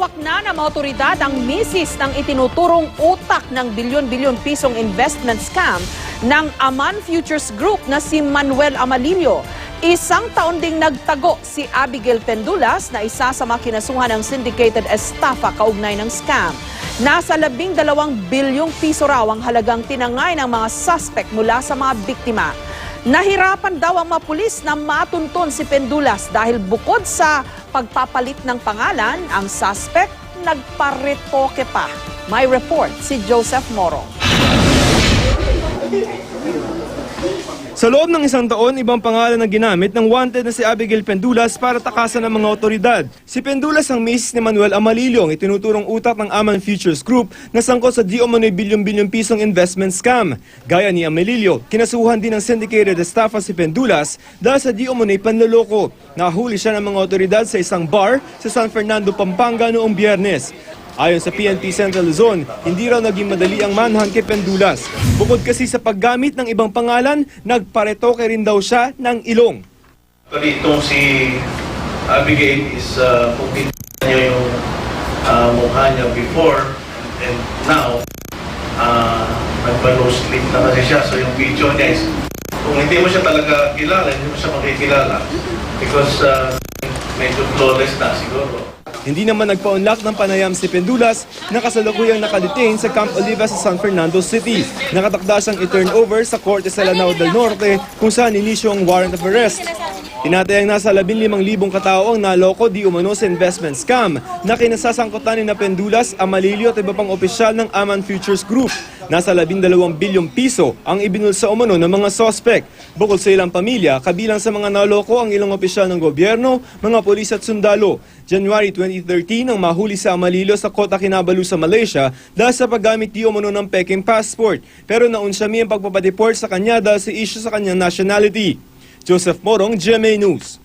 Hawak na ng mga otoridad ang misis ng itinuturong utak ng bilyon-bilyon pisong investment scam ng Aman Futures Group na si Manuel Amalillo. Isang taon ding nagtago si Abigail Pendulas na isa sa mga kinasuhan ng syndicated estafa kaugnay ng scam. Nasa 12 bilyong piso raw ang halagang tinangay ng mga suspect mula sa mga biktima. Nahirapan daw ang mga pulis na matuntun si Pendulas dahil bukod sa pagpapalit ng pangalan, ang suspect nagparetoke pa. May report si Joseph Moro. Sa loob ng isang taon, ibang pangalan ang ginamit ng wanted na si Abigail Pendulas para takasan ng mga otoridad. Si Pendulas ang misis ni Manuel Amalillo, ang itinuturong utak ng Aman Futures Group na sangkot sa di umano'y bilyon-bilyong pisong investment scam. Gaya ni Amalillo, kinasuhan din ng syndicated estafa si Pendulas dahil sa di umano'y panloloko. Nahuli siya ng mga otoridad sa isang bar sa San Fernando, Pampanga noong Biyernes. Ayon sa PNP Central Luzon, hindi raw naging madali ang manhunt kay Pendulas. Bukod kasi sa paggamit ng ibang pangalan, nagparetoke rin daw siya ng ilong. Itong si Abigail is kung kita niyo yung mukha niya before and now, nagpa-nose slip na kasi siya. So yung video niya is, kung hindi mo siya talaga kilala, hindi mo siya makikilala because medyo flawless na siguro. Hindi naman nagpa-unlock ng panayam si Pendulas na kasalukuyang nakadetain sa Camp Oliva sa San Fernando City. Nakatakda siyang i-turn over sa Korte sa Lanao del Norte kung saan inisyo ang warrant of arrest. Tinatayang nasa 15,000 katao ang naloko di umano sa investment scam na kinasasangkutan ni Pendulas, Amalillo at iba pang opisyal ng Aman Futures Group. Nasa 12 bilyong piso ang ibinulsa umano ng mga suspect. Bukod sa ilang pamilya, kabilang sa mga naloko ang ilang opisyal ng gobyerno, mga pulis at sundalo. January 2013 nang mahuli sa Amalillo sa Kota Kinabalu sa Malaysia dahil sa paggamit di umano ng peking passport. Pero naunsyami ang pagpapadeport sa kanya dahil sa issue sa kanyang nationality. Joseph Morong, GMA News.